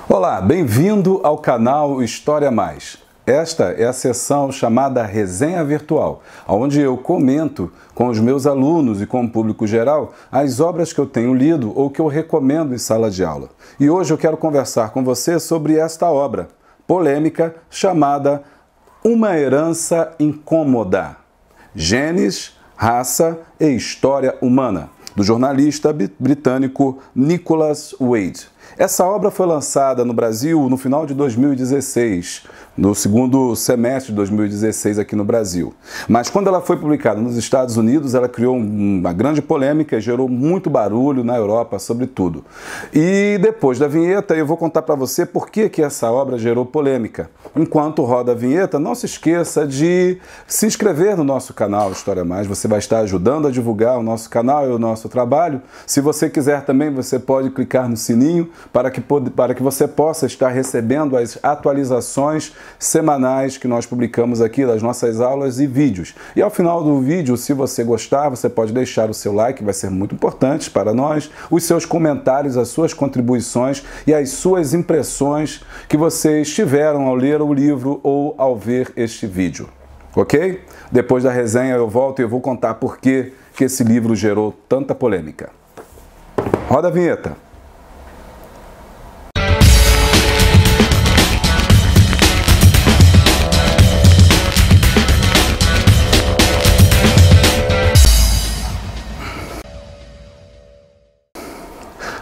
Olá, bem-vindo ao canal História Mais. Esta é a sessão chamada Resenha Virtual, onde eu comento com os meus alunos e com o público geral as obras que eu tenho lido ou que eu recomendo em sala de aula. E hoje eu quero conversar com você sobre esta obra polêmica chamada Uma Herança Incômoda: Genes, Raça e História Humana, do jornalista britânico Nicholas Wade. Essa obra foi lançada no Brasil no final de 2016, no segundo semestre de 2016 aqui no Brasil. Mas quando ela foi publicada nos Estados Unidos, ela criou uma grande polêmica e gerou muito barulho na Europa, sobretudo. E depois da vinheta eu vou contar para você por que essa obra gerou polêmica. Enquanto roda a vinheta, não se esqueça de se inscrever no nosso canal História Mais. Você vai estar ajudando a divulgar o nosso canal e o nosso trabalho. Se você quiser também, você pode clicar no sininho para que você possa estar recebendo as atualizações semanais que nós publicamos aqui das nossas aulas e vídeos. E ao final do vídeo, se você gostar, você pode deixar o seu like, vai ser muito importante para nós, os seus comentários, as suas contribuições e as suas impressões que vocês tiveram ao ler o livro ou ao ver este vídeo. Ok? Depois da resenha eu volto e eu vou contar por que esse livro gerou tanta polêmica. Roda a vinheta.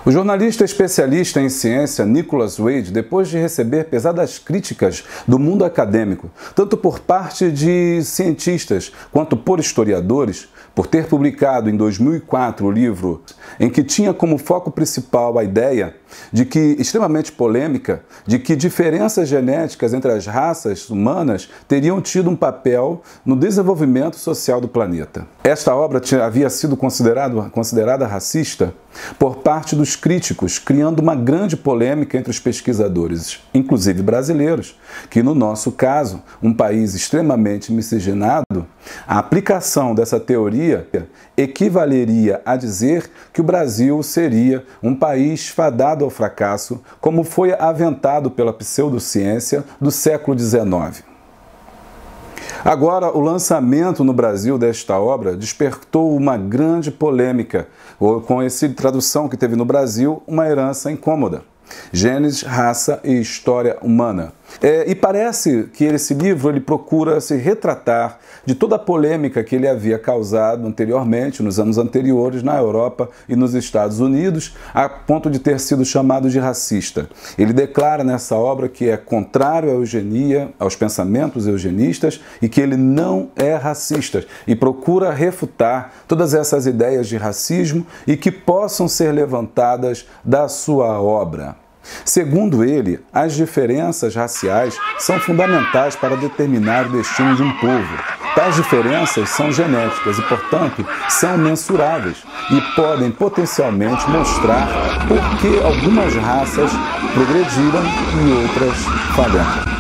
O jornalista especialista em ciência Nicholas Wade, depois de receber pesadas críticas do mundo acadêmico, tanto por parte de cientistas quanto por historiadores, por ter publicado em 2004 o livro em que tinha como foco principal a ideia de que, extremamente polêmica, de que diferenças genéticas entre as raças humanas teriam tido um papel no desenvolvimento social do planeta. Esta obra havia sido considerada racista por parte dos críticos, criando uma grande polêmica entre os pesquisadores, inclusive brasileiros, que no nosso caso, um país extremamente miscigenado, a aplicação dessa teoria equivaleria a dizer que o Brasil seria um país fadado ao fracasso, como foi aventado pela pseudociência do século XIX. Agora, o lançamento no Brasil desta obra despertou uma grande polêmica, com essa tradução que teve no Brasil, Uma Herança Incômoda: Genes, Raça e História Humana. E parece que esse livro ele procura se retratar de toda a polêmica que ele havia causado anteriormente, nos anos anteriores, na Europa e nos Estados Unidos, a ponto de ter sido chamado de racista. Ele declara nessa obra que é contrário à eugenia, aos pensamentos eugenistas, e que ele não é racista, e procura refutar todas essas ideias de racismo e que possam ser levantadas da sua obra. Segundo ele, as diferenças raciais são fundamentais para determinar o destino de um povo. Tais diferenças são genéticas e, portanto, são mensuráveis e podem potencialmente mostrar por que algumas raças progrediram e outras falharam.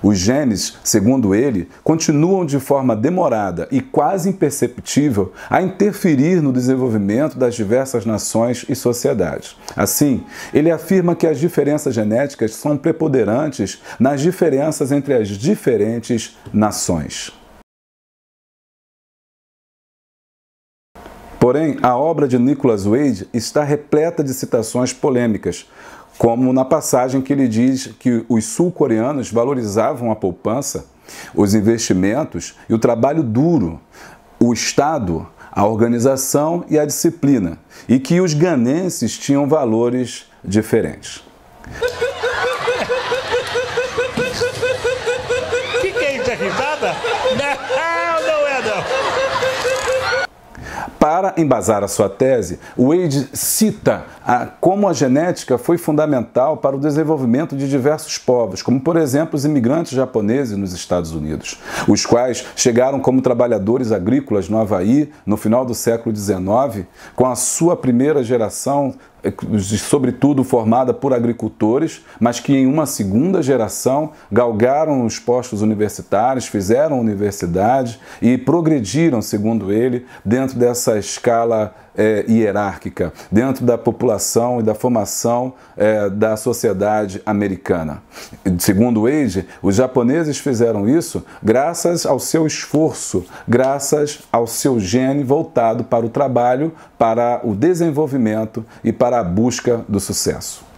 Os genes, segundo ele, continuam de forma demorada e quase imperceptível a interferir no desenvolvimento das diversas nações e sociedades. Assim, ele afirma que as diferenças genéticas são preponderantes nas diferenças entre as diferentes nações. Porém, a obra de Nicholas Wade está repleta de citações polêmicas, como na passagem que ele diz que os sul-coreanos valorizavam a poupança, os investimentos e o trabalho duro, o Estado, a organização e a disciplina, e que os ganenses tinham valores diferentes. Que é isso, é risada? Não é não. Para embasar a sua tese, Wade cita como a genética foi fundamental para o desenvolvimento de diversos povos, como, por exemplo, os imigrantes japoneses nos Estados Unidos, os quais chegaram como trabalhadores agrícolas no Havaí no final do século XIX, com a sua primeira geração sobretudo formada por agricultores, mas que em uma segunda geração galgaram os postos universitários, fizeram universidade e progrediram, segundo ele, dentro dessa escala hierárquica, dentro da população e da formação da sociedade americana. Segundo Wade, os japoneses fizeram isso graças ao seu esforço, graças ao seu gene voltado para o trabalho, para o desenvolvimento e para a busca do sucesso.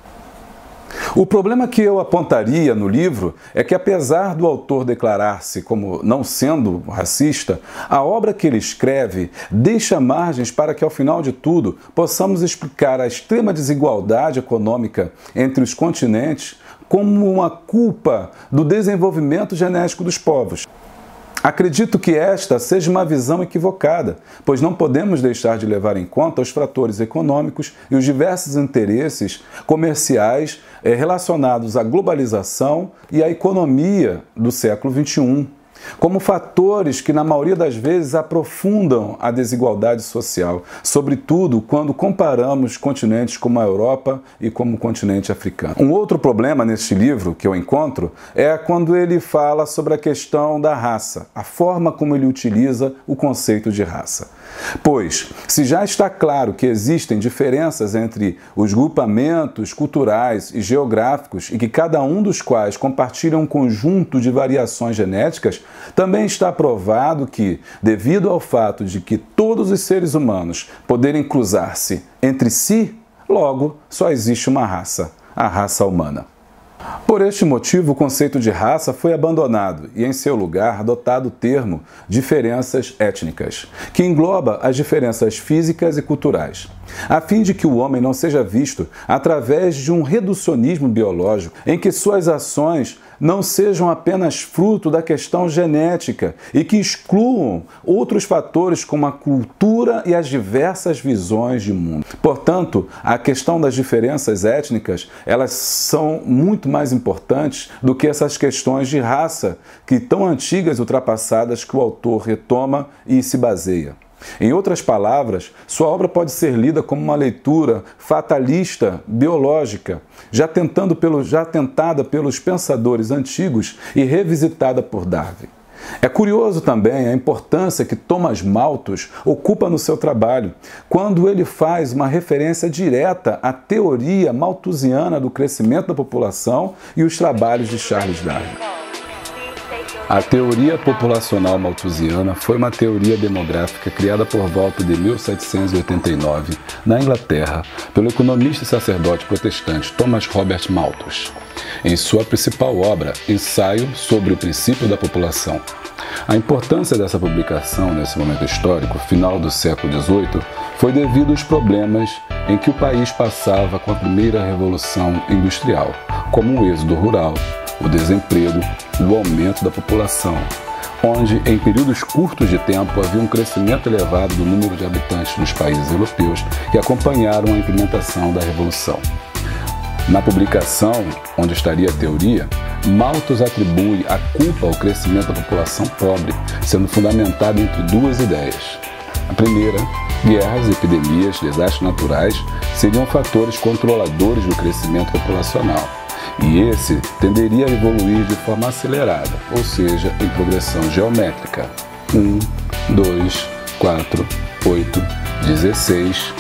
O problema que eu apontaria no livro é que, apesar do autor declarar-se como não sendo racista, a obra que ele escreve deixa margens para que, ao final de tudo, possamos explicar a extrema desigualdade econômica entre os continentes como uma culpa do desenvolvimento genético dos povos. Acredito que esta seja uma visão equivocada, pois não podemos deixar de levar em conta os fatores econômicos e os diversos interesses comerciais relacionados à globalização e à economia do século XXI, como fatores que, na maioria das vezes, aprofundam a desigualdade social, sobretudo quando comparamos continentes como a Europa e como o continente africano. Um outro problema neste livro que eu encontro é quando ele fala sobre a questão da raça, a forma como ele utiliza o conceito de raça. Pois, se já está claro que existem diferenças entre os grupamentos culturais e geográficos e que cada um dos quais compartilha um conjunto de variações genéticas, também está provado que, devido ao fato de que todos os seres humanos poderem cruzar-se entre si, logo só existe uma raça, a raça humana. Por este motivo, o conceito de raça foi abandonado e, em seu lugar, adotado o termo diferenças étnicas, que engloba as diferenças físicas e culturais, a fim de que o homem não seja visto através de um reducionismo biológico em que suas ações não sejam apenas fruto da questão genética e que excluam outros fatores como a cultura e as diversas visões de mundo. Portanto, a questão das diferenças étnicas, elas são muito mais importantes do que essas questões de raça, que tão antigas e ultrapassadas que o autor retoma e se baseia. Em outras palavras, sua obra pode ser lida como uma leitura fatalista, biológica, já tentada pelos pensadores antigos e revisitada por Darwin. É curioso também a importância que Thomas Malthus ocupa no seu trabalho, quando ele faz uma referência direta à teoria malthusiana do crescimento da população e os trabalhos de Charles Darwin. A teoria populacional malthusiana foi uma teoria demográfica criada por volta de 1789, na Inglaterra, pelo economista e sacerdote protestante Thomas Robert Malthus, em sua principal obra, Ensaio sobre o Princípio da População. A importância dessa publicação nesse momento histórico, final do século XVIII, foi devido aos problemas em que o país passava com a primeira revolução industrial, como o êxodo rural, o desemprego e o aumento da população, onde, em períodos curtos de tempo, havia um crescimento elevado do número de habitantes dos países europeus que acompanharam a implementação da Revolução. Na publicação, onde estaria a teoria, Malthus atribui a culpa ao crescimento da população pobre, sendo fundamentada entre duas ideias. A primeira, guerras, epidemias, desastres naturais seriam fatores controladores do crescimento populacional. E esse tenderia a evoluir de forma acelerada, ou seja, em progressão geométrica. 1, 2, 4, 8, 16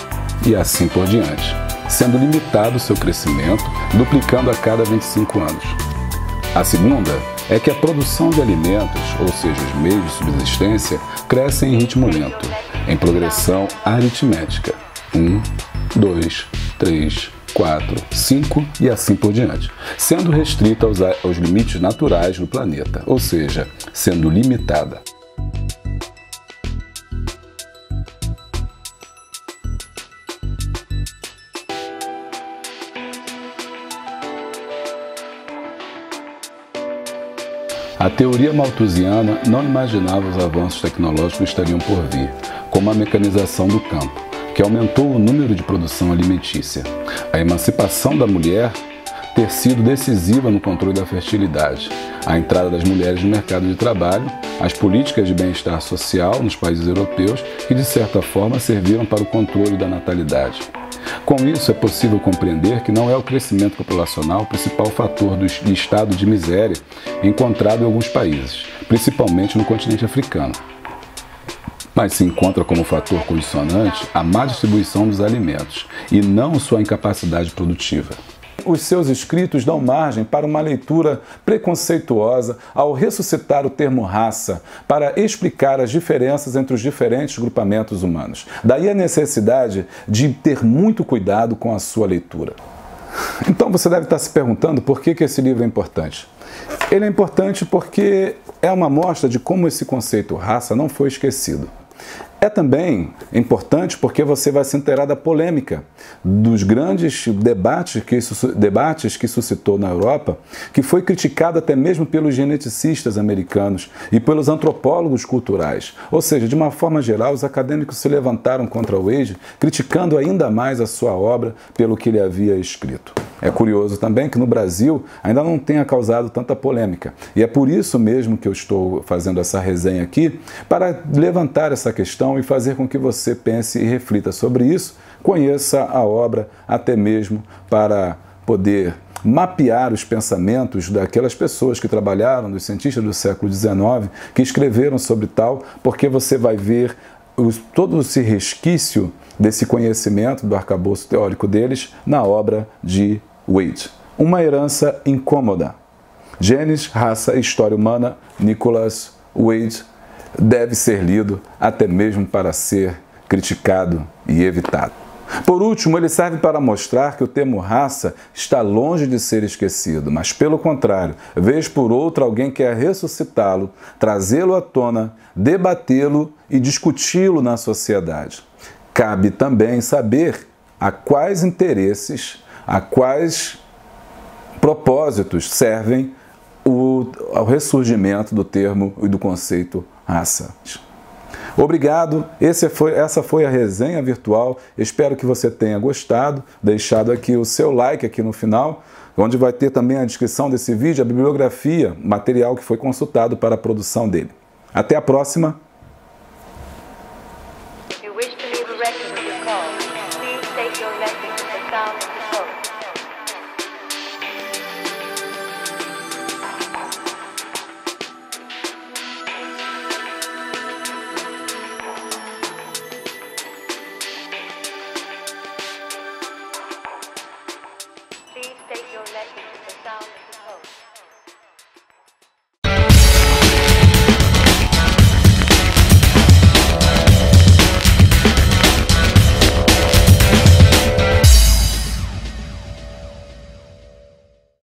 e assim por diante, sendo limitado o seu crescimento, duplicando a cada 25 anos. A segunda é que a produção de alimentos, ou seja, os meios de subsistência, crescem em ritmo lento, em progressão aritmética. 1, 2, 3, 4, 5 e assim por diante, sendo restrita aos limites naturais do planeta, ou seja, sendo limitada. A teoria malthusiana não imaginava os avanços tecnológicos que estariam por vir, como a mecanização do campo, que aumentou o número de produção alimentícia, a emancipação da mulher ter sido decisiva no controle da fertilidade, a entrada das mulheres no mercado de trabalho, as políticas de bem-estar social nos países europeus que, de certa forma, serviram para o controle da natalidade. Com isso, é possível compreender que não é o crescimento populacional o principal fator do estado de miséria encontrado em alguns países, principalmente no continente africano, mas se encontra como fator condicionante a má distribuição dos alimentos e não sua incapacidade produtiva. Os seus escritos dão margem para uma leitura preconceituosa ao ressuscitar o termo raça para explicar as diferenças entre os diferentes grupamentos humanos. Daí a necessidade de ter muito cuidado com a sua leitura. Então você deve estar se perguntando por que esse livro é importante. Ele é importante porque é uma amostra de como esse conceito raça não foi esquecido. É também importante porque você vai se inteirar da polêmica, dos grandes debates que suscitou na Europa, que foi criticado até mesmo pelos geneticistas americanos e pelos antropólogos culturais. Ou seja, de uma forma geral, os acadêmicos se levantaram contra Wade, criticando ainda mais a sua obra pelo que ele havia escrito. É curioso também que no Brasil ainda não tenha causado tanta polêmica. E é por isso mesmo que eu estou fazendo essa resenha aqui, para levantar essa questão e fazer com que você pense e reflita sobre isso, conheça a obra até mesmo para poder mapear os pensamentos daquelas pessoas que trabalharam, dos cientistas do século XIX, que escreveram sobre tal, porque você vai ver todo esse resquício desse conhecimento, do arcabouço teórico deles, na obra de Wade. Uma herança incômoda. Genes, Raça e História Humana, Nicholas Wade, deve ser lido até mesmo para ser criticado e evitado. Por último, ele serve para mostrar que o termo raça está longe de ser esquecido, mas pelo contrário, vez por outra alguém quer ressuscitá-lo, trazê-lo à tona, debatê-lo e discuti-lo na sociedade. Cabe também saber a quais interesses, a quais propósitos servem ao ressurgimento do termo e do conceito raça. Obrigado, essa foi a resenha virtual, espero que você tenha gostado, deixado aqui o seu like aqui no final, onde vai ter também a descrição desse vídeo, a bibliografia, material que foi consultado para a produção dele. Até a próxima!